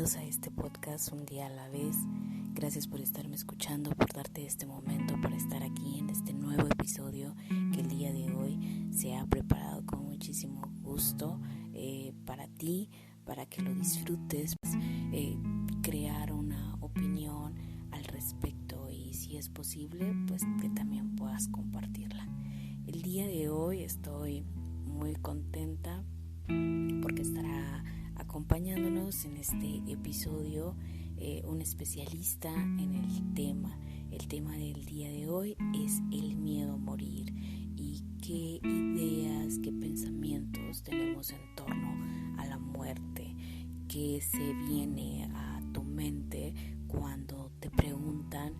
bienvenidos a este podcast Un Día a la Vez. Gracias por estarme escuchando, por darte este momento para estar aquí en este nuevo episodio que el día de hoy se ha preparado con muchísimo gusto para ti, para que lo disfrutes, crear una opinión al respecto y si es posible, pues que también puedas compartirla. El día de hoy estoy muy contenta porque estará acompañándonos en este episodio un especialista en el tema. El tema del día de hoy es el miedo a morir y qué ideas, qué pensamientos tenemos en torno a la muerte, qué se viene a tu mente cuando te preguntan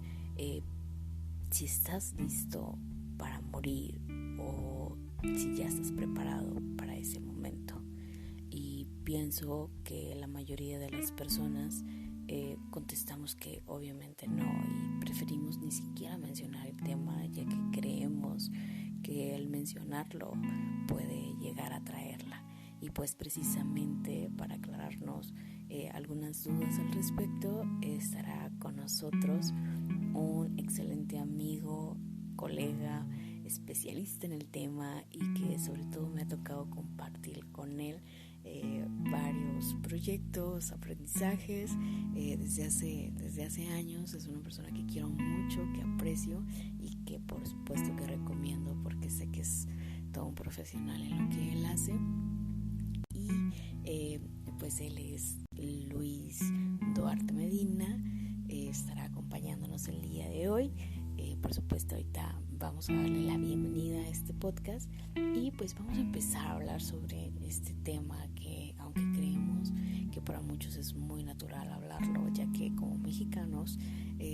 si estás listo para morir o si ya estás preparado para ese momento. Pienso que la mayoría de las personas contestamos que obviamente no y preferimos ni siquiera mencionar el tema, ya que creemos que el mencionarlo puede llegar a traerla. Y pues precisamente para aclararnos algunas dudas al respecto, estará con nosotros un excelente amigo, colega, especialista en el tema y que sobre todo me ha tocado compartir con él varios proyectos, aprendizajes desde hace años. Es una persona que quiero mucho, que aprecio y que por supuesto que recomiendo porque sé que es todo un profesional en lo que él hace. Y pues él es Luis Duarte Medina, estará acompañándonos el día de hoy. Por supuesto ahorita vamos a darle la bienvenida a este podcast y pues vamos a empezar a hablar sobre este tema que aunque creemos que para muchos es muy natural hablarlo, ya que como mexicanos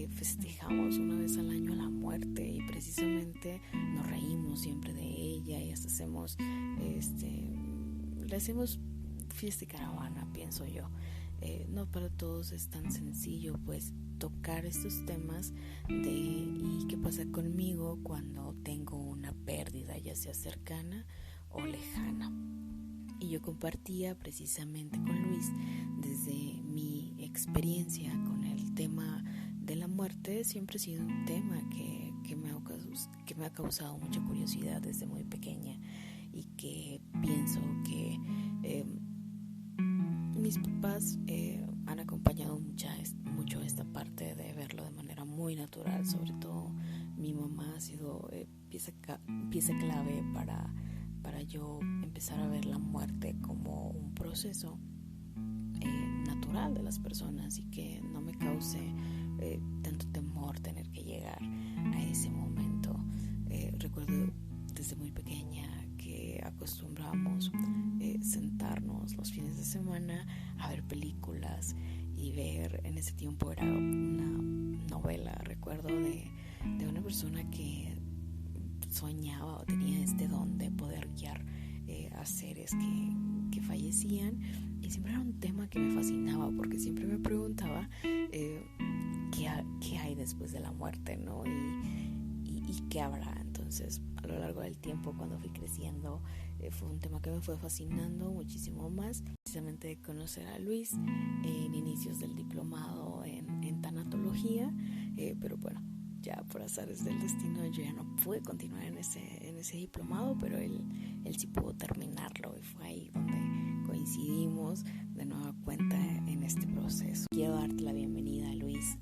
festejamos una vez al año la muerte y precisamente nos reímos siempre de ella y hasta le hacemos fiesta y caravana, pienso yo. No para todos es tan sencillo pues tocar estos temas de y qué pasa conmigo cuando tengo una pérdida, ya sea cercana o lejana. Y yo compartía precisamente con Luis desde mi experiencia con el tema de la muerte. Siempre ha sido un tema que me ha causado mucha curiosidad desde muy pequeña y que pienso que mis papás han acompañado mucho esta parte de verlo de manera muy natural. Sobre todo mi mamá ha sido pieza clave para yo empezar a ver la muerte como un proceso natural de las personas y que no me cause tanto temor tener que llegar a ese momento. Recuerdo desde muy pequeña que acostumbrábamos sentarnos los fines de semana a ver películas y ver, en ese tiempo era una novela, recuerdo de una persona que soñaba o tenía este don de poder guiar a seres que fallecían, y siempre era un tema que me fascinaba porque siempre me preguntaba qué hay después de la muerte, ¿no? Y qué habrá. Entonces a lo largo del tiempo, cuando fui creciendo, fue un tema que me fue fascinando muchísimo más. Precisamente de conocer a Luis en inicios del diplomado en tanatología, pero bueno, ya por azares del destino yo ya no pude continuar en ese diplomado, pero él sí pudo terminarlo y fue ahí donde coincidimos de nueva cuenta en este proceso. Quiero darte la bienvenida, Luis,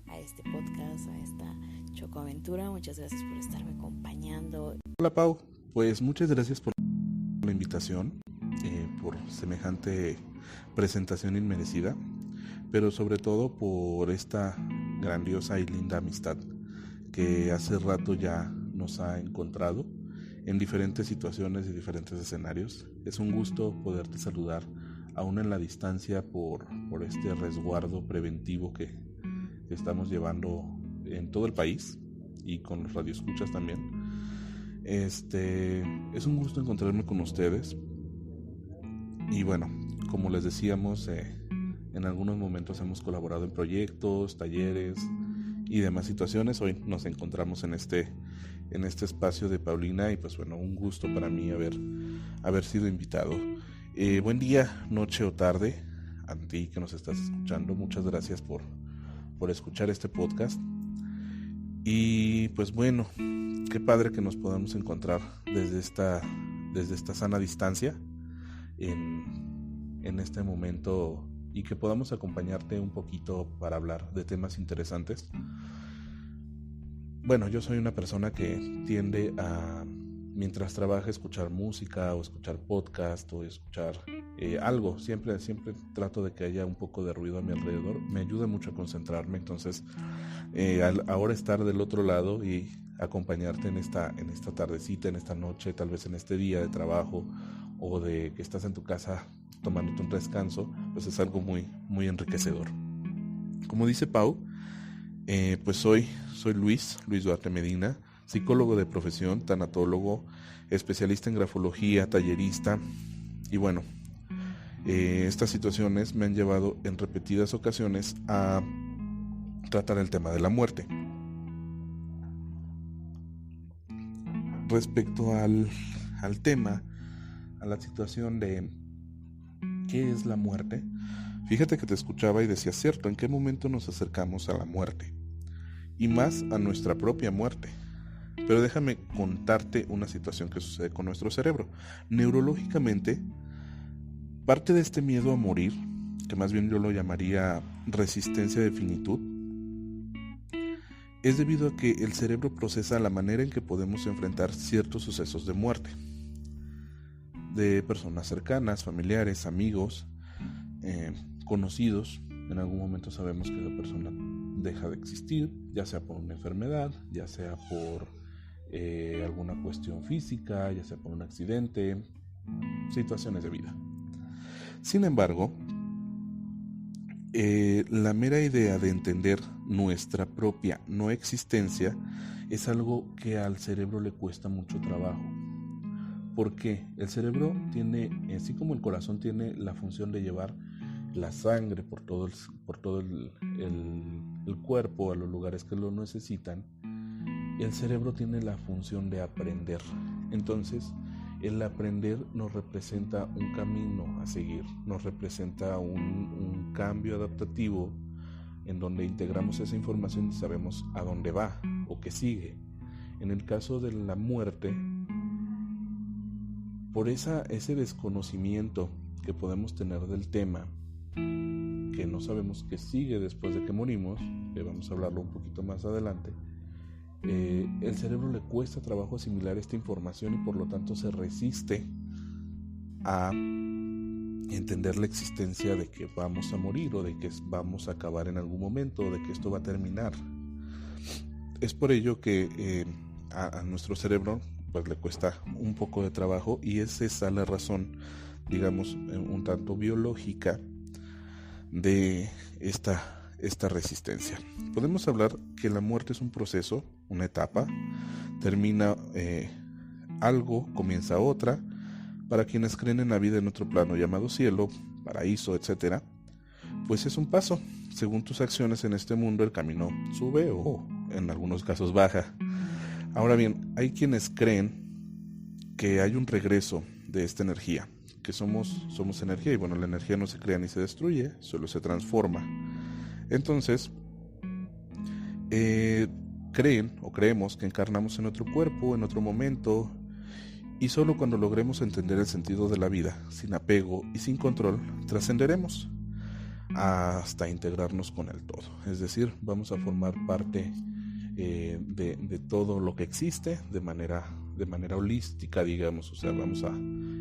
a este podcast, a esta chocoaventura. Muchas gracias por estarme acompañando. Hola Pau, pues muchas gracias por la invitación, por semejante presentación inmerecida, pero sobre todo por esta grandiosa y linda amistad que hace rato ya nos ha encontrado en diferentes situaciones y diferentes escenarios. Es un gusto poderte saludar aún en la distancia por este resguardo preventivo que estamos llevando en todo el país y con los radioescuchas también. Es un gusto encontrarme con ustedes y bueno, como les decíamos, en algunos momentos hemos colaborado en proyectos, talleres y demás situaciones. Hoy nos encontramos en este espacio de Paulina y pues bueno, un gusto para mí haber sido invitado. Buen día, noche o tarde a ti que nos estás escuchando. Muchas gracias por escuchar este podcast. Y pues bueno, qué padre que nos podamos encontrar desde esta sana distancia en este momento, y que podamos acompañarte un poquito para hablar de temas interesantes. Bueno, yo soy una persona que tiende a, mientras trabaja, escuchar música o escuchar podcast o escuchar algo. Siempre trato de que haya un poco de ruido a mi alrededor. Me ayuda mucho a concentrarme. Entonces, al ahora estar del otro lado y acompañarte en esta tardecita, en esta noche, tal vez en este día de trabajo, o de que estás en tu casa tomándote un descanso, pues es algo muy, muy enriquecedor. Como dice Pau, pues soy Luis Duarte Medina, psicólogo de profesión, tanatólogo, especialista en grafología, tallerista. Y bueno, estas situaciones me han llevado en repetidas ocasiones a tratar el tema de la muerte. Respecto al tema, a la situación de ¿qué es la muerte? Fíjate que te escuchaba y decía, cierto, ¿en qué momento nos acercamos a la muerte? Y más a nuestra propia muerte. Pero déjame contarte una situación que sucede con nuestro cerebro. Neurológicamente, parte de este miedo a morir, que más bien yo lo llamaría resistencia de finitud, es debido a que el cerebro procesa la manera en que podemos enfrentar ciertos sucesos de muerte, de personas cercanas, familiares, amigos, conocidos. En algún momento sabemos que esa persona deja de existir, ya sea por una enfermedad, ya sea por alguna cuestión física, ya sea por un accidente, situaciones de vida. Sin embargo, la mera idea de entender nuestra propia no existencia es algo que al cerebro le cuesta mucho trabajo. ¿Por qué? El cerebro tiene, así como el corazón tiene la función de llevar la sangre por todo el cuerpo a los lugares que lo necesitan, el cerebro tiene la función de aprender. Entonces, el aprender nos representa un camino a seguir, nos representa un cambio adaptativo en donde integramos esa información y sabemos a dónde va o qué sigue. En el caso de la muerte, por ese desconocimiento que podemos tener del tema, que no sabemos qué sigue después de que morimos, que vamos a hablarlo un poquito más adelante, el cerebro le cuesta trabajo asimilar esta información y por lo tanto se resiste a entender la existencia de que vamos a morir o de que vamos a acabar en algún momento o de que esto va a terminar. Es por ello que a nuestro cerebro pues le cuesta un poco de trabajo, y es esa la razón, digamos, un tanto biológica de esta resistencia. Podemos hablar que la muerte es un proceso, una etapa, termina algo, comienza otra. Para quienes creen en la vida en otro plano llamado cielo, paraíso, etc., pues es un paso. Según tus acciones en este mundo, el camino sube o en algunos casos baja. Ahora bien, hay quienes creen que hay un regreso de esta energía, que somos energía, y bueno, la energía no se crea ni se destruye, solo se transforma. Entonces, creen o creemos que encarnamos en otro cuerpo, en otro momento, y solo cuando logremos entender el sentido de la vida, sin apego y sin control, trascenderemos hasta integrarnos con el todo. Es decir, vamos a formar parte de todo lo que existe de manera holística, digamos. O sea,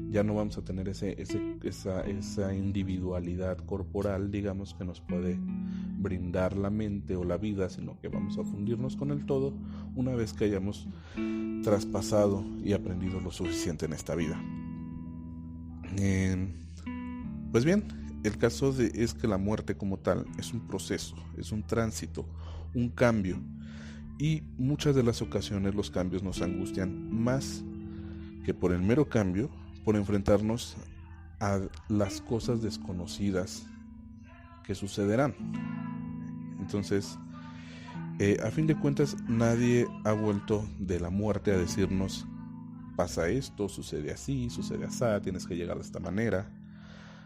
ya no vamos a tener esa individualidad corporal, digamos, que nos puede brindar la mente o la vida, sino que vamos a fundirnos con el todo una vez que hayamos traspasado y aprendido lo suficiente en esta vida. Pues bien, el caso es que la muerte como tal es un proceso, es un tránsito, un cambio. Y muchas de las ocasiones los cambios nos angustian más que por el mero cambio, por enfrentarnos a las cosas desconocidas que sucederán. Entonces, a fin de cuentas, nadie ha vuelto de la muerte a decirnos: pasa esto, sucede así, sucede así, tienes que llegar de esta manera.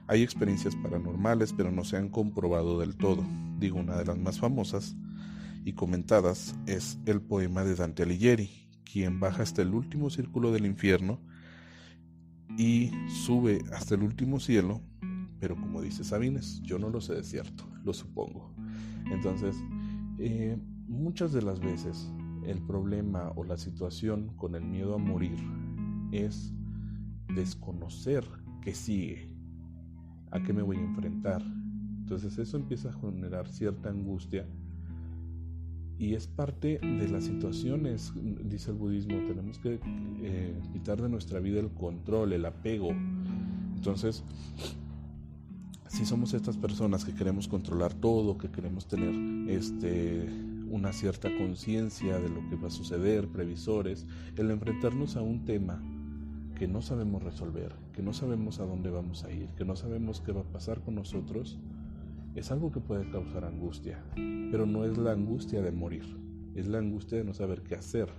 Hay experiencias paranormales, pero no se han comprobado del todo. Digo, una de las más famosas y comentadas es el poema de Dante Alighieri, quien baja hasta el último círculo del infierno y sube hasta el último cielo, pero como dice Sabines, yo no lo sé de cierto, lo supongo. Entonces, muchas de las veces el problema o la situación con el miedo a morir es desconocer qué sigue, a qué me voy a enfrentar. Entonces eso empieza a generar cierta angustia y es parte de las situaciones, dice el budismo, tenemos que quitar de nuestra vida el control, el apego. Entonces, si somos estas personas que queremos controlar todo, que queremos tener una cierta conciencia de lo que va a suceder, previsores, el enfrentarnos a un tema que no sabemos resolver, que no sabemos a dónde vamos a ir, que no sabemos qué va a pasar con nosotros, es algo que puede causar angustia, pero no es la angustia de morir, es la angustia de no saber qué hacer.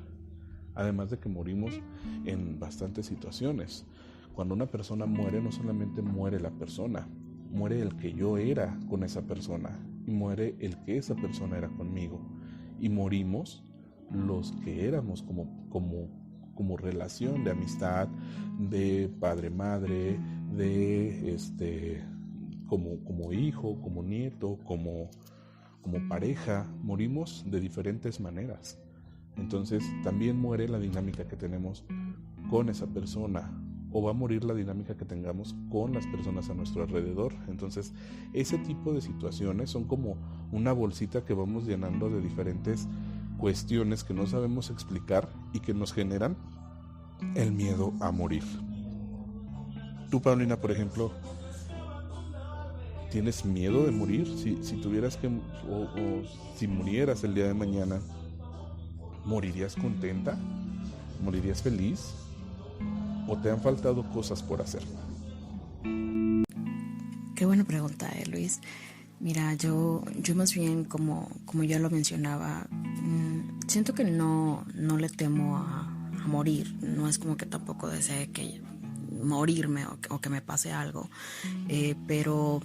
Además de que morimos en bastantes situaciones. Cuando una persona muere, no solamente muere la persona, muere el que yo era con esa persona, y muere el que esa persona era conmigo, y morimos los que éramos como relación de amistad, de padre-madre, de como hijo, como nieto, como pareja. Morimos de diferentes maneras. Entonces también muere la dinámica que tenemos con esa persona, o va a morir la dinámica que tengamos con las personas a nuestro alrededor. Entonces ese tipo de situaciones son como una bolsita que vamos llenando de diferentes cuestiones que no sabemos explicar y que nos generan el miedo a morir. Tú, Paulina, por ejemplo, ¿tienes miedo de morir? Si tuvieras que, o si murieras el día de mañana, ¿morirías contenta? ¿Morirías feliz? ¿O te han faltado cosas por hacer? Qué buena pregunta, Luis. Mira, yo más bien, como ya lo mencionaba, siento que no le temo a morir. No es como que tampoco desee que morirme o que me pase algo, pero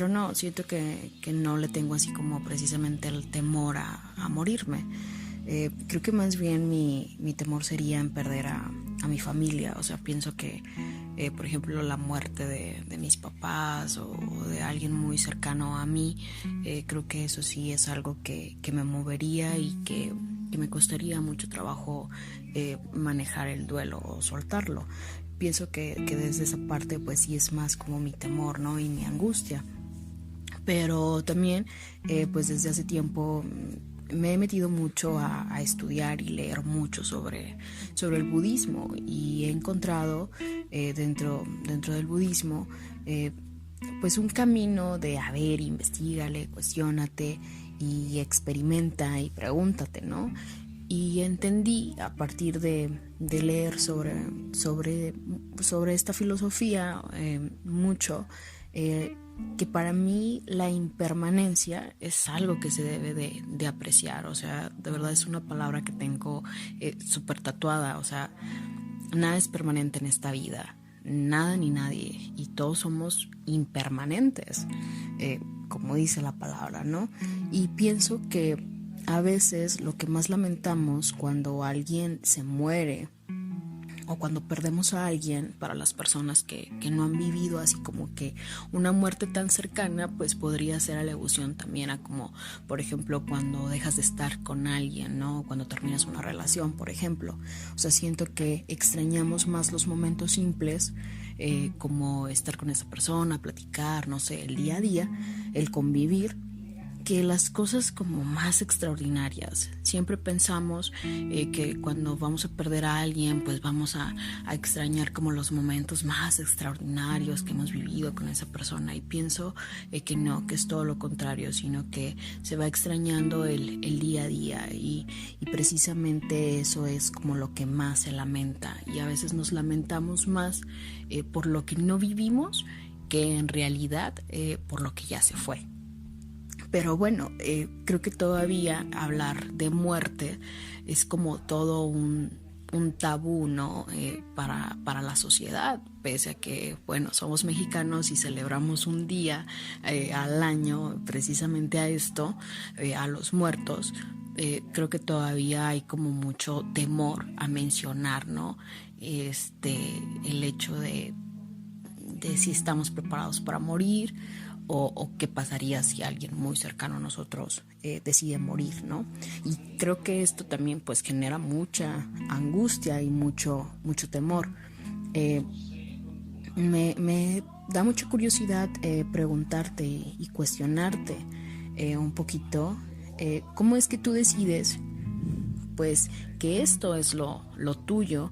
no, siento que no le tengo así como precisamente el temor a morirme. Creo que más bien mi temor sería en perder a mi familia. O sea, pienso que por ejemplo la muerte de mis papás o de alguien muy cercano a mí, creo que eso sí es algo que me movería y que me costaría mucho trabajo manejar el duelo o soltarlo. Pienso que desde esa parte pues sí es más como mi temor, ¿no? Y mi angustia. Pero también pues desde hace tiempo me he metido mucho a estudiar y leer mucho sobre el budismo, y he encontrado dentro del budismo pues un camino de investígale, cuestiónate y experimenta y pregúntate, ¿no? Y entendí a partir de leer sobre esta filosofía mucho, que para mí la impermanencia es algo que se debe de apreciar. O sea, de verdad es una palabra que tengo súper tatuada. O sea, nada es permanente en esta vida, nada ni nadie, y todos somos impermanentes, como dice la palabra, ¿no? Y pienso que a veces lo que más lamentamos cuando alguien se muere o cuando perdemos a alguien, para las personas que no han vivido así como que una muerte tan cercana, pues podría ser alusión también a como, por ejemplo, cuando dejas de estar con alguien, ¿no? Cuando terminas una relación, por ejemplo. O sea, siento que extrañamos más los momentos simples, como estar con esa persona, platicar, no sé, el día a día, el convivir, que las cosas como más extraordinarias. Siempre pensamos que cuando vamos a perder a alguien, pues vamos a extrañar como los momentos más extraordinarios que hemos vivido con esa persona, y pienso que no, que es todo lo contrario, sino que se va extrañando el día a día, y precisamente eso es como lo que más se lamenta, y a veces nos lamentamos más por lo que no vivimos que en realidad por lo que ya se fue. Pero bueno, creo que todavía hablar de muerte es como todo un un tabú, ¿no? Para la sociedad, pese a que, bueno, somos mexicanos y celebramos un día al año precisamente a esto, a los muertos. Creo que todavía hay como mucho temor a mencionar, ¿no? El hecho de si estamos preparados para morir o qué pasaría si alguien muy cercano a nosotros decide morir, ¿no? Y creo que esto también pues genera mucha angustia y mucho temor. Me da mucha curiosidad preguntarte y cuestionarte un poquito cómo es que tú decides pues que esto es lo tuyo.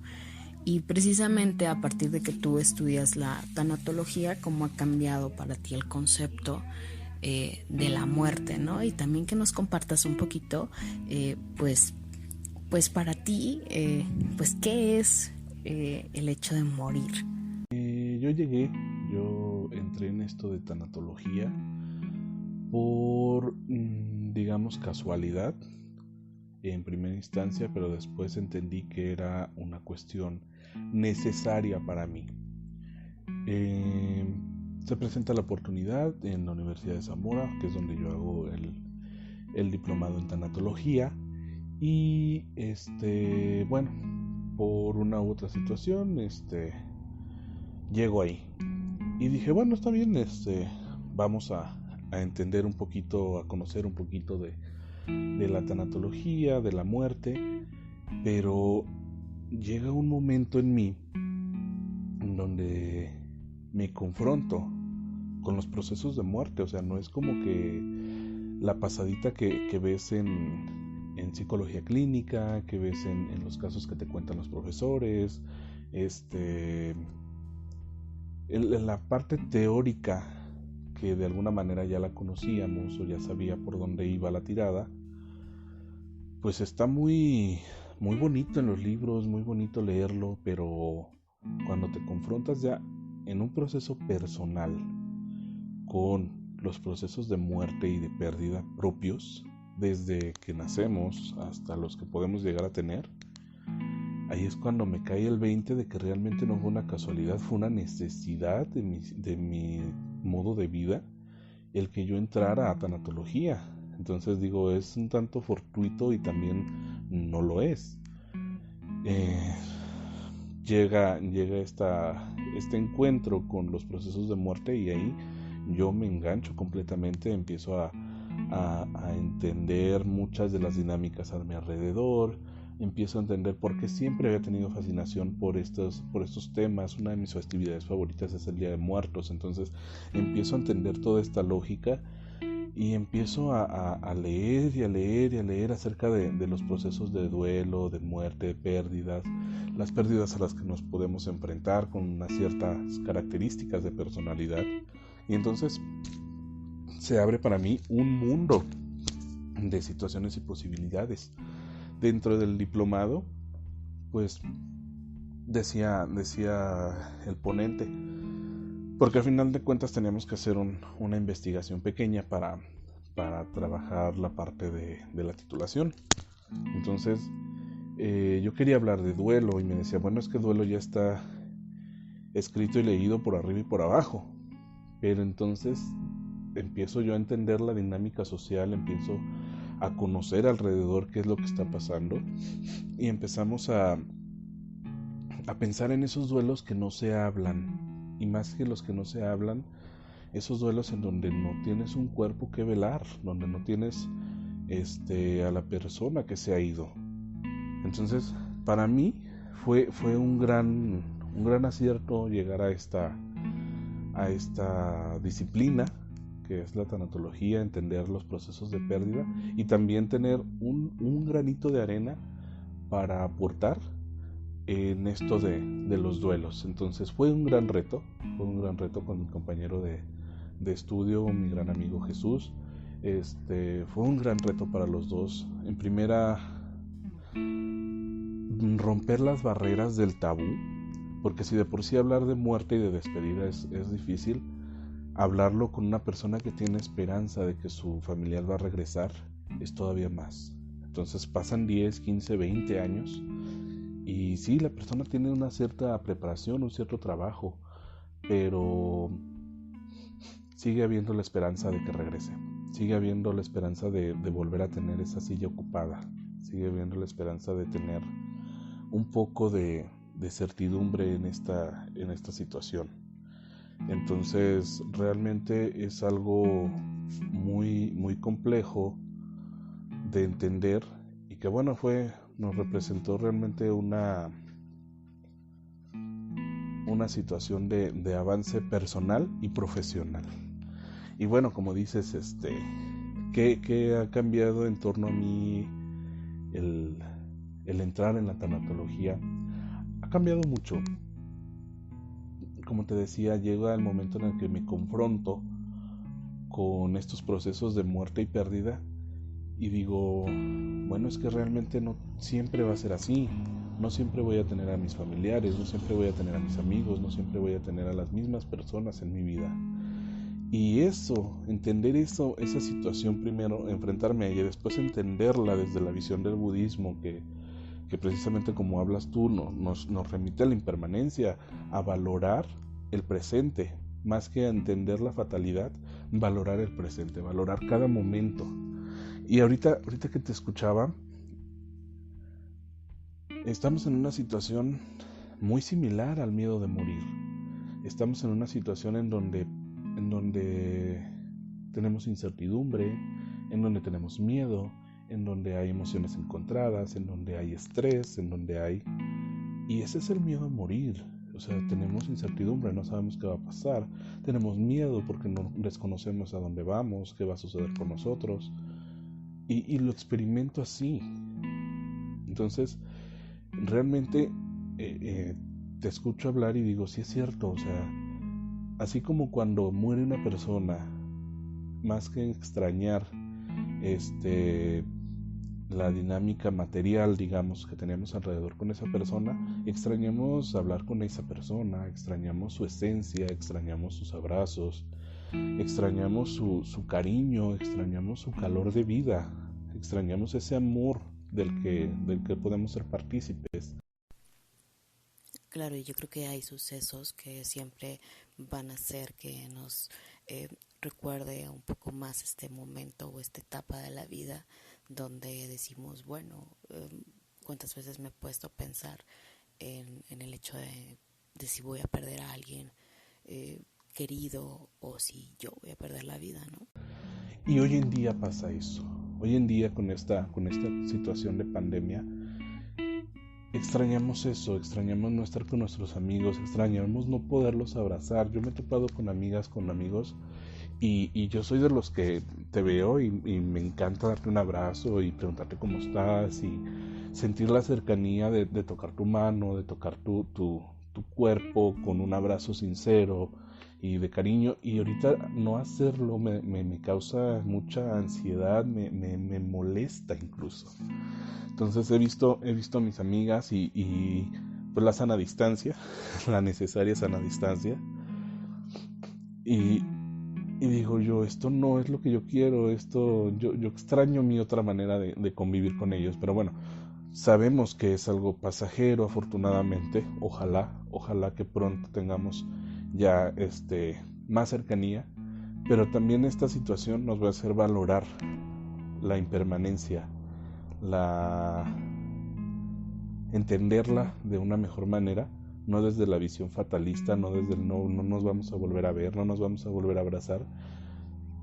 Y precisamente a partir de que tú estudias la tanatología, ¿cómo ha cambiado para ti el concepto de la muerte, ¿no? Y también que nos compartas un poquito, pues para ti, pues ¿qué es el hecho de morir? Yo entré en esto de tanatología por, digamos, casualidad en primera instancia, pero después entendí que era una cuestión necesaria para mí. Se presenta la oportunidad en la Universidad de Zamora, que es donde yo hago el diplomado en tanatología, y bueno, por una u otra situación llego ahí y dije, bueno, está bien, vamos a entender un poquito, a conocer un poquito de la tanatología, de la muerte, pero llega un momento en mí en donde me confronto con los procesos de muerte. O sea, no es como que la pasadita que ves en psicología clínica, que ves en los casos que te cuentan los profesores, en la parte teórica que de alguna manera ya la conocíamos o ya sabía por dónde iba la tirada, pues está muy, muy bonito en los libros, muy bonito leerlo, pero cuando te confrontas ya en un proceso personal con los procesos de muerte y de pérdida propios, desde que nacemos hasta los que podemos llegar a tener, ahí es cuando me cae el 20 de que realmente no fue una casualidad, fue una necesidad de mi modo de vida el que yo entrara a tanatología. Entonces digo, es un tanto fortuito y también no lo es. Llega este encuentro con los procesos de muerte y ahí yo me engancho completamente, empiezo a entender muchas de las dinámicas a mi alrededor, empiezo a entender por qué siempre había tenido fascinación por estos temas. Una de mis festividades favoritas es el Día de Muertos, entonces empiezo a entender toda esta lógica y empiezo a leer y a leer y a leer acerca de los procesos de duelo, de muerte, de pérdidas, las pérdidas a las que nos podemos enfrentar con unas ciertas características de personalidad. Y entonces se abre para mí un mundo de situaciones y posibilidades. Dentro del diplomado, pues decía el ponente, porque al final de cuentas teníamos que hacer una investigación pequeña para trabajar la parte de la titulación. Entonces yo quería hablar de duelo y me decía, bueno, es que el duelo ya está escrito y leído por arriba y por abajo, pero entonces empiezo yo a entender la dinámica social, empiezo a conocer alrededor qué es lo que está pasando y empezamos a pensar en esos duelos que no se hablan, y más que los que no se hablan, esos duelos en donde no tienes un cuerpo que velar, donde no tienes a la persona que se ha ido. Entonces para mí fue un gran acierto llegar a esta disciplina que es la tanatología, entender los procesos de pérdida y también tener un granito de arena para aportar en esto de los duelos. Entonces fue un gran reto con mi compañero de estudio, mi gran amigo Jesús. Fue un gran reto para los dos. En primera, romper las barreras del tabú, porque si de por sí hablar de muerte y de despedida es difícil, hablarlo con una persona que tiene esperanza de que su familiar va a regresar es todavía más. Entonces pasan 10, 15, 20 años Y sí, la persona tiene una cierta preparación, un cierto trabajo, pero sigue habiendo la esperanza de que regrese. Sigue habiendo la esperanza de volver a tener esa silla ocupada. Sigue habiendo la esperanza de tener un poco de certidumbre en esta situación. Entonces, realmente es algo muy, muy complejo de entender y que bueno, nos representó realmente una situación de avance personal y profesional. Y bueno, como dices, ¿qué ha cambiado en torno a mí el entrar en la tanatología? Ha cambiado mucho. Como te decía, llega el momento en el que me confronto con estos procesos de muerte y pérdida y digo, bueno, es que realmente no siempre va a ser así. No siempre voy a tener a mis familiares, no siempre voy a tener a mis amigos, no siempre voy a tener a las mismas personas en mi vida. Y entender esa situación primero, enfrentarme a ella, después entenderla desde la visión del budismo, que precisamente como hablas tú, nos remite a la impermanencia, a valorar el presente, más que a entender la fatalidad, valorar el presente, valorar cada momento. Y ahorita que te escuchaba, estamos en una situación muy similar al miedo de morir. Estamos en una situación en donde tenemos incertidumbre, en donde tenemos miedo, en donde hay emociones encontradas, en donde hay estrés, y ese es el miedo a morir. O sea, tenemos incertidumbre, no sabemos qué va a pasar, tenemos miedo porque no desconocemos a dónde vamos, qué va a suceder con nosotros, y lo experimento así. Entonces, realmente te escucho hablar y digo, sí es cierto, o sea, así como cuando muere una persona, más que extrañar la dinámica material, digamos, que tenemos alrededor con esa persona, extrañamos hablar con esa persona, extrañamos su esencia, extrañamos sus abrazos, extrañamos su cariño, extrañamos su calor de vida, extrañamos ese amor del que podemos ser partícipes. Claro, y yo creo que hay sucesos que siempre van a hacer que nos recuerde un poco más este momento o esta etapa de la vida donde decimos, bueno, cuántas veces me he puesto a pensar en el hecho de si voy a perder a alguien querido o si yo voy a perder la vida, ¿no? Y hoy en día pasa eso. Hoy en día con esta situación de pandemia, extrañamos eso, extrañamos no estar con nuestros amigos, extrañamos no poderlos abrazar. Yo me he topado con amigas, con amigos, y yo soy de los que te veo y me encanta darte un abrazo y preguntarte cómo estás y sentir la cercanía de tocar tu mano, de tocar tu cuerpo con un abrazo sincero y de cariño. Y ahorita no hacerlo me causa mucha ansiedad, me molesta incluso. Entonces he visto a mis amigas y pues la sana distancia, la necesaria sana distancia, y digo yo, esto no es lo que yo quiero, yo extraño mi otra manera de convivir con ellos, pero bueno, sabemos que es algo pasajero, afortunadamente, ojalá que pronto tengamos ya más cercanía, pero también esta situación nos va a hacer valorar la impermanencia, entenderla de una mejor manera, no desde la visión fatalista, no desde el no nos vamos a volver a ver, no nos vamos a volver a abrazar,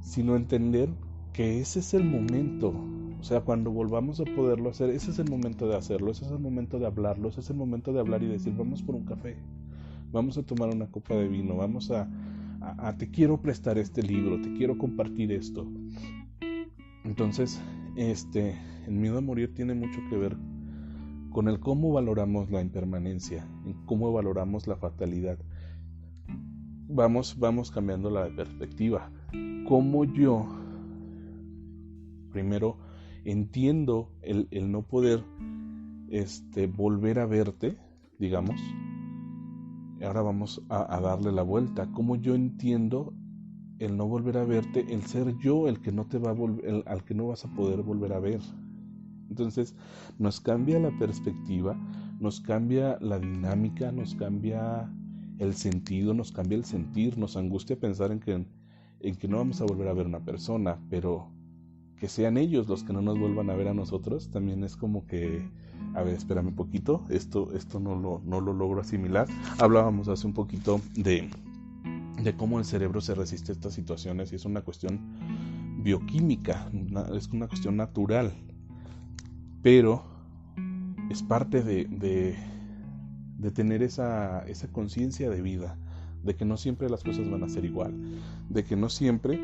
sino entender que ese es el momento. O sea, cuando volvamos a poderlo hacer, ese es el momento de hacerlo, ese es el momento de hablarlo, ese es el momento de hablar y decir, vamos por un café, vamos a tomar una copa de vino, vamos a te quiero prestar este libro, te quiero compartir esto. Entonces, el miedo a morir tiene mucho que ver con el cómo valoramos la impermanencia, en cómo valoramos la fatalidad. Vamos cambiando la perspectiva. Cómo yo primero entiendo el no poder volver a verte, digamos. Ahora vamos a darle la vuelta. Cómo yo entiendo el no volver a verte, el ser yo el que no te va a volver, al que no vas a poder volver a ver. Entonces nos cambia la perspectiva, nos cambia la dinámica, nos cambia el sentido, nos cambia el sentir, nos angustia pensar en que no vamos a volver a ver una persona, pero que sean ellos los que no nos vuelvan a ver a nosotros, también es como que, a ver, espérame un poquito, esto no lo logro asimilar. Hablábamos hace un poquito de cómo el cerebro se resiste a estas situaciones y es una cuestión bioquímica, es una cuestión natural, pero es parte de tener esa conciencia de vida, de que no siempre las cosas van a ser igual, de que no siempre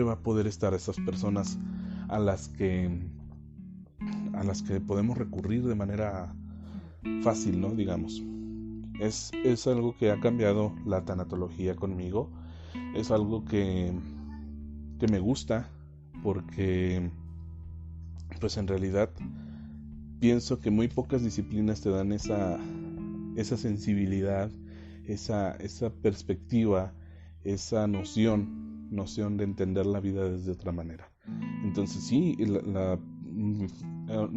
va a poder estar esas personas a las que podemos recurrir de manera fácil, ¿no? Digamos. Es algo que ha cambiado la tanatología conmigo. Es algo que me gusta porque pues en realidad pienso que muy pocas disciplinas te dan esa sensibilidad, esa perspectiva, esa noción de entender la vida desde otra manera. Entonces sí,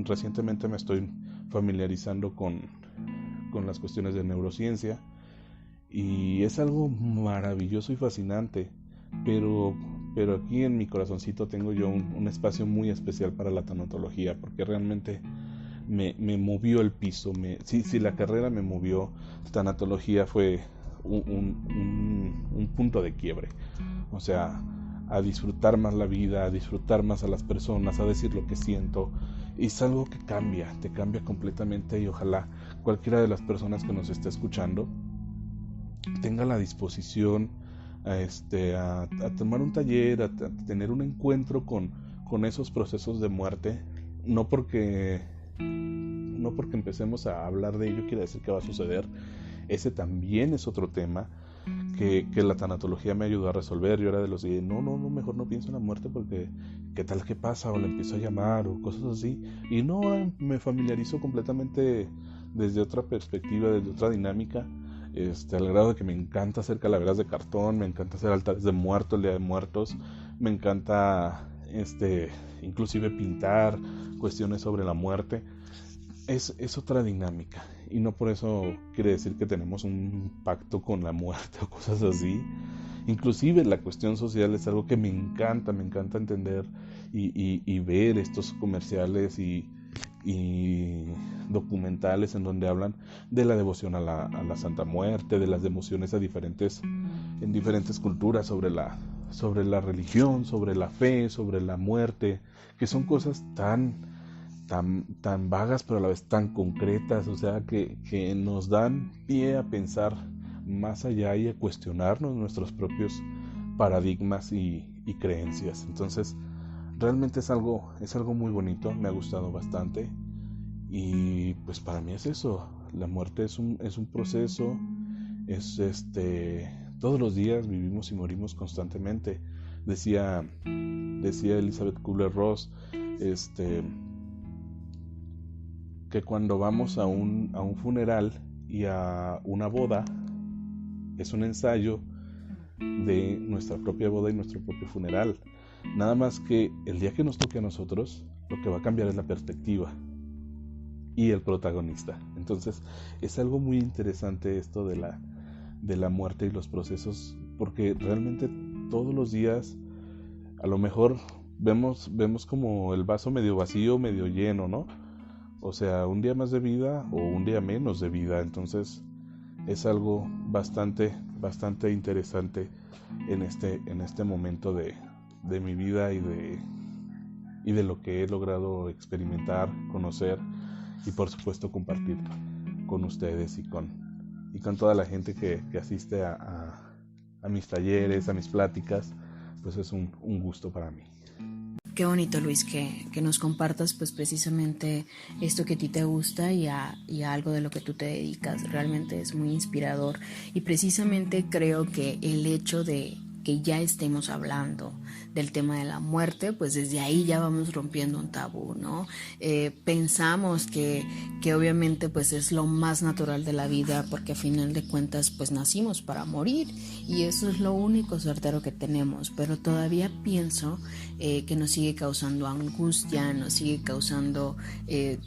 recientemente me estoy familiarizando con las cuestiones de neurociencia y es algo maravilloso y fascinante, pero aquí en mi corazoncito tengo yo un espacio muy especial para la tanatología, porque realmente me movió el piso. Si la carrera me movió, tanatología fue un punto de quiebre. O sea, a disfrutar más la vida, a disfrutar más a las personas, a decir lo que siento. Y es algo que te cambia completamente, y ojalá cualquiera de las personas que nos esté escuchando tenga la disposición a tomar un taller, a tener un encuentro con esos procesos de muerte. No porque empecemos a hablar de ello quiere decir que va a suceder. Ese también es otro tema que la tanatología me ayudó a resolver. Yo era de los que no, mejor no pienso en la muerte porque qué tal que pasa, o le empiezo a llamar o cosas así, y no, me familiarizo completamente desde otra perspectiva, desde otra dinámica, al grado de que me encanta hacer calaveras de cartón, me encanta hacer altares de muertos, el Día de Muertos, me encanta inclusive pintar cuestiones sobre la muerte. Es otra dinámica, y no por eso quiere decir que tenemos un pacto con la muerte o cosas así. Inclusive la cuestión social es algo que me encanta entender y ver estos comerciales y documentales en donde hablan de la devoción a la Santa Muerte, de las devociones en diferentes culturas sobre la religión, sobre la fe, sobre la muerte, que son cosas tan vagas pero a la vez tan concretas, o sea, que nos dan pie a pensar más allá y a cuestionarnos nuestros propios paradigmas y creencias. Entonces realmente es algo muy bonito, me ha gustado bastante, y pues para mí es eso. La muerte es un proceso, todos los días vivimos y morimos constantemente. Decía Elizabeth Kubler-Ross que cuando vamos a un funeral y a una boda, es un ensayo de nuestra propia boda y nuestro propio funeral. Nada más que el día que nos toque a nosotros, lo que va a cambiar es la perspectiva y el protagonista. Entonces es algo muy interesante esto de la muerte y los procesos, porque realmente todos los días a lo mejor vemos como el vaso medio vacío, medio lleno, ¿no? O sea, un día más de vida o un día menos de vida. Entonces es algo bastante interesante en este momento de mi vida y de lo que he logrado experimentar, conocer y por supuesto compartir con ustedes y con toda la gente que asiste a mis talleres, a mis pláticas. Pues es un gusto para mí. Qué bonito, Luis, que nos compartas pues precisamente esto que a ti te gusta y a algo de lo que tú te dedicas. Realmente es muy inspirador, y precisamente creo que el hecho de que ya estemos hablando del tema de la muerte, pues desde ahí ya vamos rompiendo un tabú, ¿no? Pensamos que obviamente pues es lo más natural de la vida, porque a final de cuentas pues nacimos para morir y eso es lo único certero que tenemos, pero todavía pienso que nos sigue causando angustia, nos sigue causando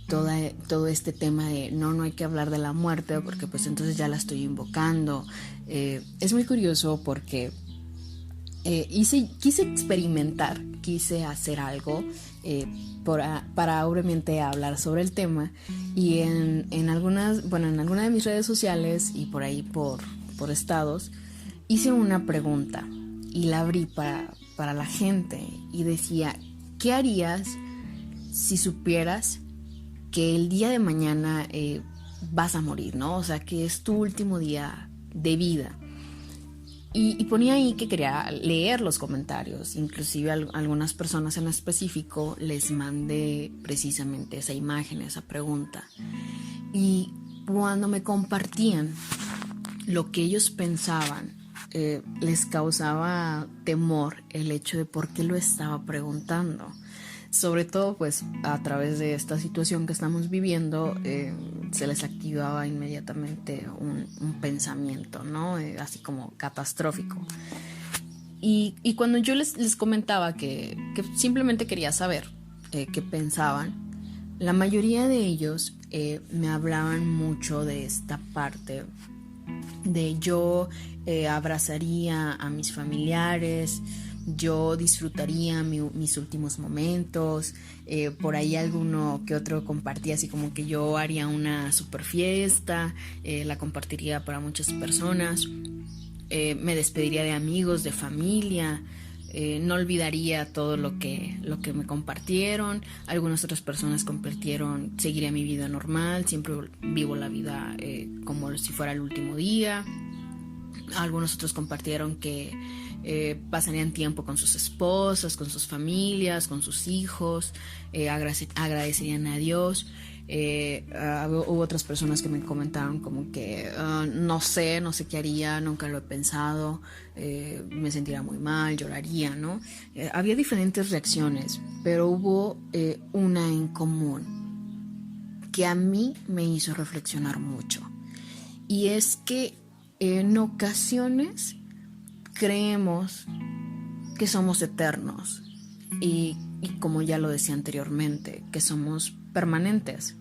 todo este tema de no hay que hablar de la muerte porque pues entonces ya la estoy invocando. Es muy curioso porque quise experimentar, quise hacer algo para obviamente hablar sobre el tema, y en alguna de mis redes sociales y por ahí por estados hice una pregunta y la abrí para la gente y decía: ¿qué harías si supieras que el día de mañana vas a morir, ¿no? O sea, que es tu último día de vida. Y ponía ahí que quería leer los comentarios, inclusive algunas personas en específico les mandé precisamente esa imagen, esa pregunta. Y cuando me compartían lo que ellos pensaban, les causaba temor el hecho de por qué lo estaba preguntando. Sobre todo pues a través de esta situación que estamos viviendo, se les activaba inmediatamente un pensamiento, ¿no? Así como catastrófico. Y cuando yo les comentaba que simplemente quería saber qué pensaban, la mayoría de ellos me hablaban mucho de esta parte de yo abrazaría a mis familiares, yo disfrutaría mis últimos momentos, por ahí alguno que otro compartía así como que yo haría una super fiesta, la compartiría para muchas personas, me despediría de amigos, de familia, no olvidaría todo lo que me compartieron. Algunas otras personas compartieron: seguiré mi vida normal, siempre vivo la vida como si fuera el último día. Algunos otros compartieron que pasarían tiempo con sus esposas, con sus familias, con sus hijos, agradecerían a Dios. Hubo otras personas que me comentaron como que no sé qué haría, nunca lo he pensado, me sentiría muy mal, lloraría, ¿no? Había diferentes reacciones, pero hubo una en común que a mí me hizo reflexionar mucho, y es que en ocasiones creemos que somos eternos y como ya lo decía anteriormente, que somos permanentes,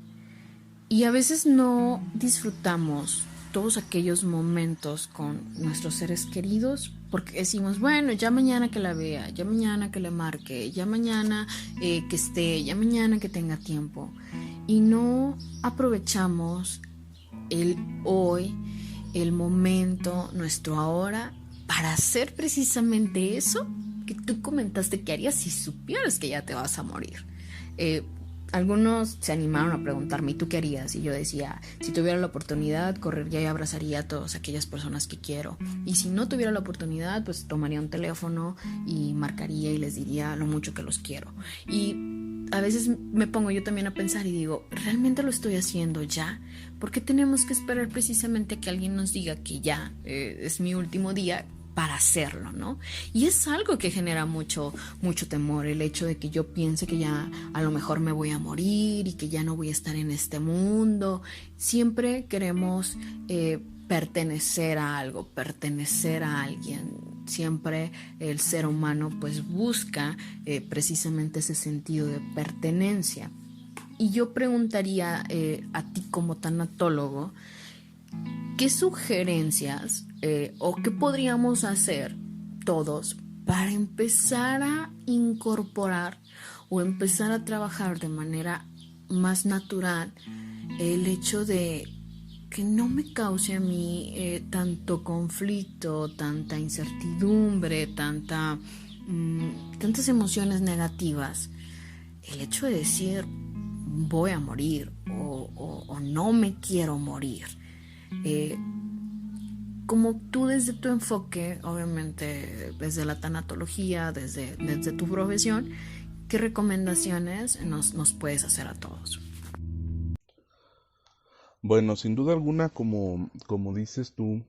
y a veces no disfrutamos todos aquellos momentos con nuestros seres queridos porque decimos: bueno, ya mañana que la vea, ya mañana que le marque, ya mañana que esté, ya mañana que tenga tiempo, y no aprovechamos el hoy, el momento, nuestro ahora, para hacer precisamente eso que tú comentaste que harías si supieras que ya te vas a morir. Algunos se animaron a preguntarme: ¿y tú qué harías? Y yo decía: si tuviera la oportunidad, correría y abrazaría a todas aquellas personas que quiero. Y si no tuviera la oportunidad, pues tomaría un teléfono y marcaría y les diría lo mucho que los quiero. Y a veces me pongo yo también a pensar y digo: ¿realmente lo estoy haciendo ya? ¿Por qué tenemos que esperar precisamente a que alguien nos diga que ya es mi último día para hacerlo, ¿no? Y es algo que genera mucho temor, el hecho de que yo piense que ya a lo mejor me voy a morir y que ya no voy a estar en este mundo. Siempre queremos pertenecer a algo, pertenecer a alguien. Siempre el ser humano pues busca precisamente ese sentido de pertenencia. Y yo preguntaría a ti como tanatólogo, ¿qué sugerencias o qué podríamos hacer todos para empezar a incorporar o empezar a trabajar de manera más natural el hecho de que no me cause a mí tanto conflicto, tanta incertidumbre, tantas emociones negativas? El hecho de decir voy a morir o no me quiero morir. Como tú desde tu enfoque, obviamente desde la tanatología, desde tu profesión, ¿qué recomendaciones nos puedes hacer a todos? Bueno, sin duda alguna, como dices tú,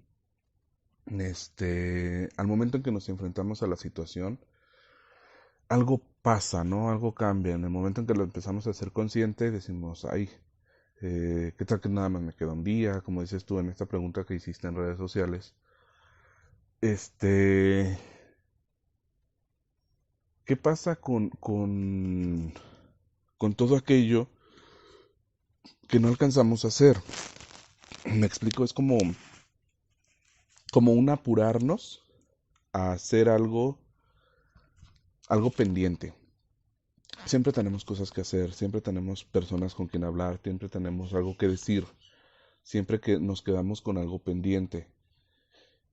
al momento en que nos enfrentamos a la situación, algo pasa, ¿no? Algo cambia. En el momento en que lo empezamos a ser consciente, decimos, ay, ¿qué tal que nada más me queda un día? Como dices tú en esta pregunta que hiciste en redes sociales. Este, ¿Qué pasa con todo aquello que no alcanzamos a hacer? Me explico, es como un apurarnos a hacer algo pendiente. Siempre tenemos cosas que hacer, siempre tenemos personas con quien hablar, siempre tenemos algo que decir, siempre que nos quedamos con algo pendiente.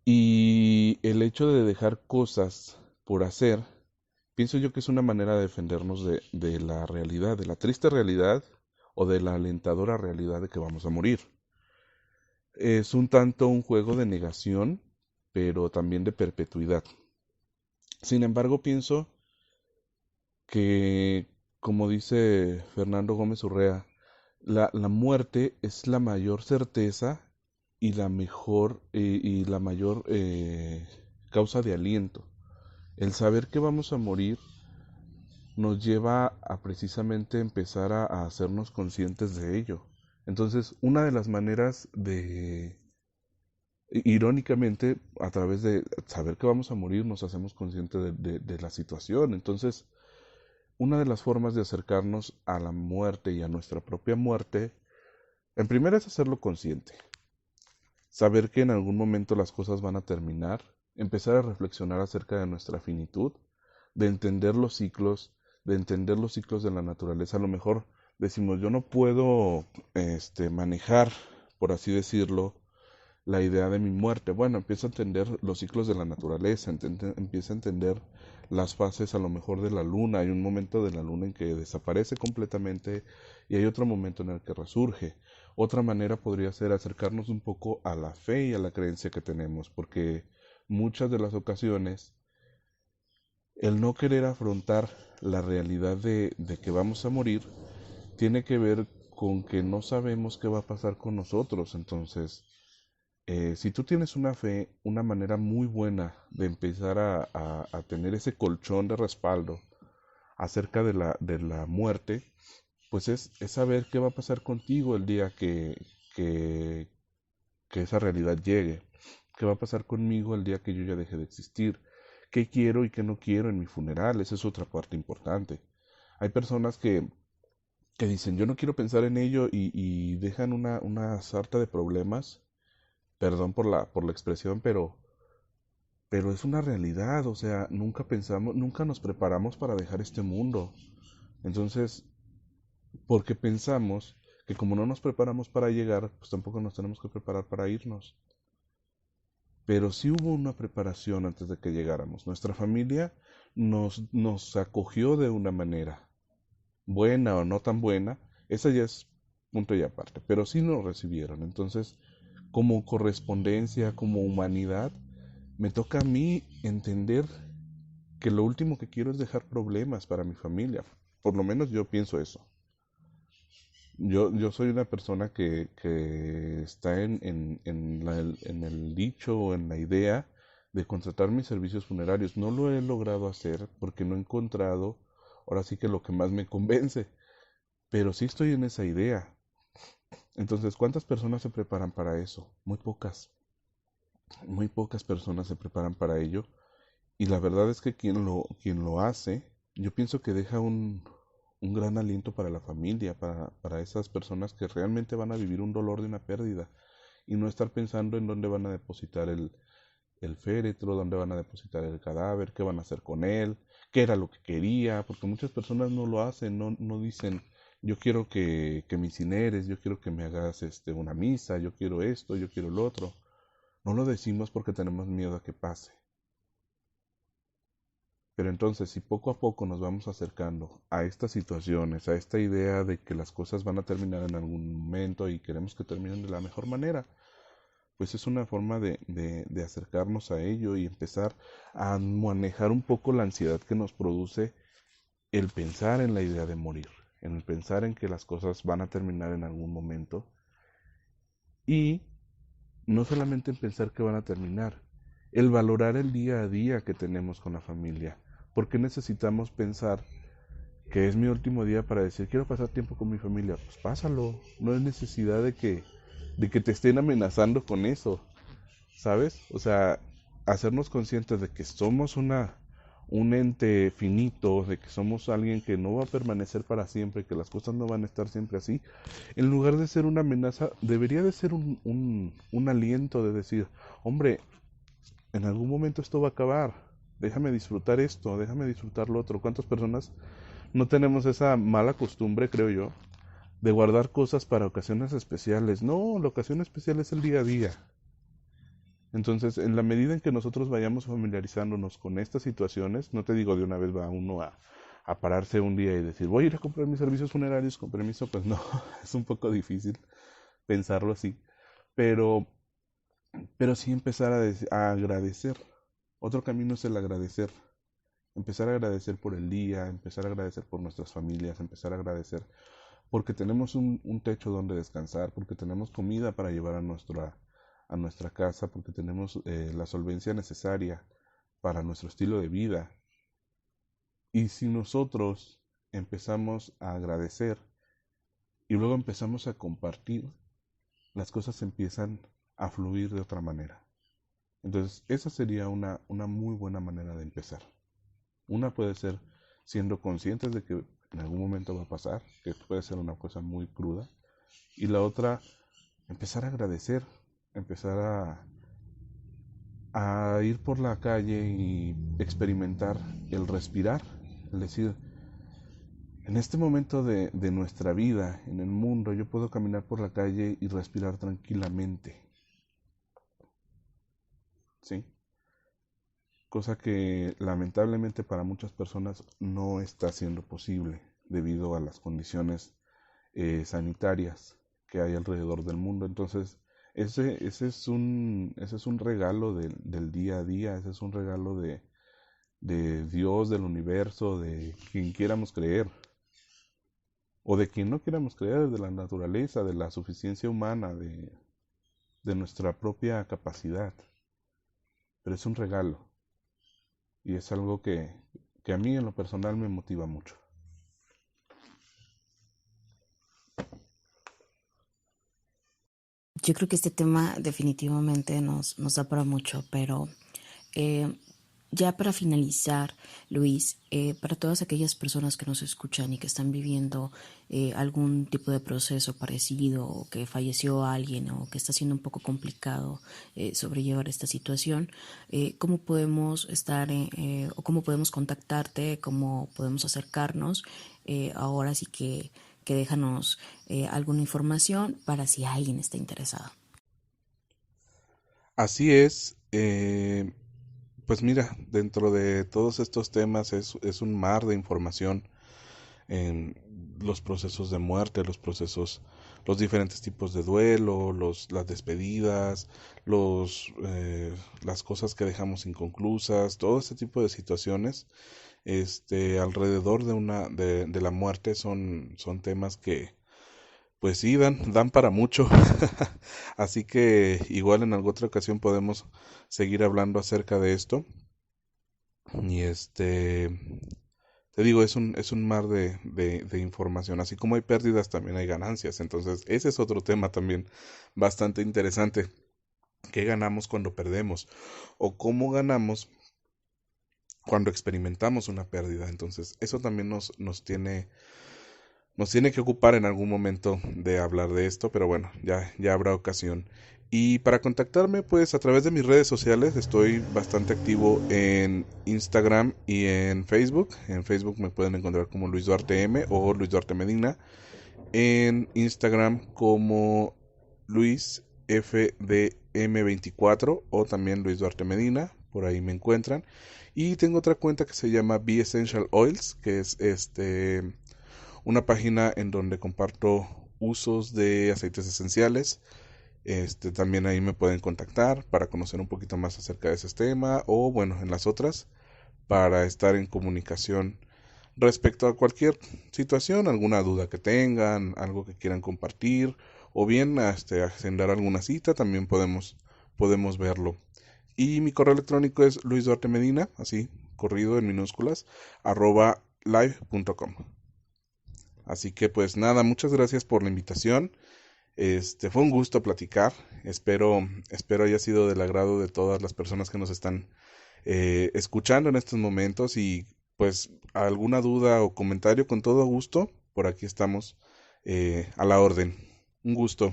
Y el hecho de dejar cosas por hacer, pienso yo que es una manera de defendernos de la realidad, de la triste realidad o de la alentadora realidad de que vamos a morir. Es un tanto un juego de negación, pero también de perpetuidad. Sin embargo, pienso que, como dice Fernando Gómez Urrea, la muerte es la mayor certeza y la mayor causa de aliento. El saber que vamos a morir nos lleva a precisamente empezar a hacernos conscientes de ello. Entonces, una de las maneras irónicamente, a través de saber que vamos a morir, nos hacemos conscientes de la situación. Entonces, una de las formas de acercarnos a la muerte y a nuestra propia muerte, en primera es hacerlo consciente. Saber que en algún momento las cosas van a terminar, empezar a reflexionar acerca de nuestra finitud, de entender los ciclos, de la naturaleza. A lo mejor decimos, yo no puedo manejar, por así decirlo, la idea de mi muerte. Bueno, empiezo a entender los ciclos de la naturaleza, empiezo a entender las fases a lo mejor de la luna. Hay un momento de la luna en que desaparece completamente y hay otro momento en el que resurge. Otra manera podría ser acercarnos un poco a la fe y a la creencia que tenemos, porque muchas de las ocasiones el no querer afrontar la realidad de que vamos a morir tiene que ver con que no sabemos qué va a pasar con nosotros. Entonces, si tú tienes una fe, una manera muy buena de empezar a tener ese colchón de respaldo acerca de la muerte, pues es saber qué va a pasar contigo el día que, que esa realidad llegue, qué va a pasar conmigo el día que yo ya deje de existir, qué quiero y qué no quiero en mi funeral. Esa es otra parte importante. Hay personas que dicen, yo no quiero pensar en ello y dejan una sarta de problemas. Perdón por la expresión, pero es una realidad. O sea, nunca pensamos, nunca nos preparamos para dejar este mundo. Entonces, porque pensamos que como no nos preparamos para llegar, pues tampoco nos tenemos que preparar para irnos. Pero sí hubo una preparación antes de que llegáramos. Nuestra familia nos acogió de una manera, buena o no tan buena, esa ya es punto y aparte, pero sí nos recibieron. Entonces, como correspondencia, como humanidad, me toca a mí entender que lo último que quiero es dejar problemas para mi familia. Por lo menos yo pienso eso. Yo soy una persona que está en el dicho o en la idea de contratar mis servicios funerarios. No lo he logrado hacer porque no he encontrado, ahora sí que lo que más me convence, pero sí estoy en esa idea. Entonces, ¿cuántas personas se preparan para eso? Muy pocas personas se preparan para ello. Y la verdad es que quien lo hace, yo pienso que deja un gran aliento para la familia, para esas personas que realmente van a vivir un dolor de una pérdida y no estar pensando en dónde van a depositar el féretro, dónde van a depositar el cadáver, qué van a hacer con él, qué era lo que quería, porque muchas personas no lo hacen, no dicen, yo quiero que me incineres, yo quiero que me hagas una misa, yo quiero esto, yo quiero lo otro. No lo decimos porque tenemos miedo a que pase. Pero entonces, si poco a poco nos vamos acercando a estas situaciones, a esta idea de que las cosas van a terminar en algún momento y queremos que terminen de la mejor manera, pues es una forma de acercarnos a ello y empezar a manejar un poco la ansiedad que nos produce el pensar en la idea de morir, en el pensar en que las cosas van a terminar en algún momento y no solamente en pensar que van a terminar, el valorar el día a día que tenemos con la familia. ¿Por qué necesitamos pensar que es mi último día para decir quiero pasar tiempo con mi familia? Pues pásalo, no hay necesidad de que te estén amenazando con eso, ¿sabes? O sea, hacernos conscientes de que somos un ente finito, de que somos alguien que no va a permanecer para siempre, que las cosas no van a estar siempre así, en lugar de ser una amenaza, debería de ser un aliento de decir, hombre, en algún momento esto va a acabar, déjame disfrutar esto, déjame disfrutar lo otro. ¿Cuántas personas no tenemos esa mala costumbre, creo yo, de guardar cosas para ocasiones especiales? No, la ocasión especial es el día a día. Entonces, en la medida en que nosotros vayamos familiarizándonos con estas situaciones, no te digo de una vez va uno a pararse un día y decir, voy a ir a comprar mis servicios funerarios con permiso, pues no, es un poco difícil pensarlo así, pero, pero sí empezar a agradecer. Otro camino es el agradecer, empezar a agradecer por el día, empezar a agradecer por nuestras familias, empezar a agradecer porque tenemos un techo donde descansar, porque tenemos comida para llevar a nuestra casa, porque tenemos la solvencia necesaria para nuestro estilo de vida. Y si nosotros empezamos a agradecer y luego empezamos a compartir, las cosas empiezan a fluir de otra manera. Entonces, esa sería una muy buena manera de empezar. Una puede ser siendo conscientes de que en algún momento va a pasar, que puede ser una cosa muy cruda. Y la otra, empezar a agradecer, empezar a ir por la calle y experimentar el respirar. Es decir, en este momento de nuestra vida, en el mundo, yo puedo caminar por la calle y respirar tranquilamente. ¿Sí? Cosa que lamentablemente para muchas personas no está siendo posible debido a las condiciones sanitarias que hay alrededor del mundo. Entonces, ese es un regalo del día a día, ese es un regalo de Dios, del universo, de quien quieramos creer, o de quien no quieramos creer, de la naturaleza, de la suficiencia humana, de nuestra propia capacidad. Pero es un regalo. Y es algo que a mí en lo personal me motiva mucho. Yo creo que este tema definitivamente nos da para mucho, pero eh, ya para finalizar, Luis, para todas aquellas personas que nos escuchan y que están viviendo algún tipo de proceso parecido, o que falleció alguien, o que está siendo un poco complicado sobrellevar esta situación, ¿cómo podemos estar o cómo podemos contactarte, cómo podemos acercarnos? Ahora sí que déjanos alguna información para si alguien está interesado. Así es, pues mira, dentro de todos estos temas es un mar de información en los procesos de muerte, los diferentes tipos de duelo, las despedidas, las cosas que dejamos inconclusas, todo ese tipo de situaciones, alrededor de la muerte son temas que, pues sí, dan para mucho. Así que igual en alguna otra ocasión podemos seguir hablando acerca de esto. Y te digo, es un mar de información. Así como hay pérdidas, también hay ganancias. Entonces, ese es otro tema también bastante interesante. ¿Qué ganamos cuando perdemos? ¿O cómo ganamos cuando experimentamos una pérdida? Entonces, eso también nos tiene que ocupar en algún momento de hablar de esto, pero bueno, ya habrá ocasión. Y para contactarme, pues a través de mis redes sociales, estoy bastante activo en Instagram y en Facebook. En Facebook me pueden encontrar como Luis Duarte M o Luis Duarte Medina. En Instagram como Luis FDM24 o también Luis Duarte Medina, por ahí me encuentran. Y tengo otra cuenta que se llama Be Essential Oils, que es una página en donde comparto usos de aceites esenciales. También ahí me pueden contactar para conocer un poquito más acerca de ese tema, o bueno, en las otras para estar en comunicación respecto a cualquier situación, alguna duda que tengan, algo que quieran compartir, o bien agendar alguna cita, también podemos verlo. Y mi correo electrónico es luisduartemedina, así, corrido en minúsculas, @live.com. Así que pues nada, muchas gracias por la invitación. Fue un gusto platicar. Espero haya sido del agrado de todas las personas que nos están escuchando en estos momentos, y pues alguna duda o comentario, con todo gusto, por aquí estamos a la orden. Un gusto.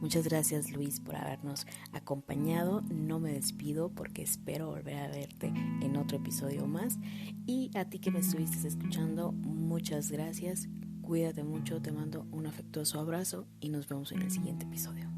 Muchas gracias, Luis, por habernos acompañado. No me despido porque espero volver a verte en otro episodio más. Y a ti que me estuviste escuchando, muchas gracias. Cuídate mucho, te mando un afectuoso abrazo y nos vemos en el siguiente episodio.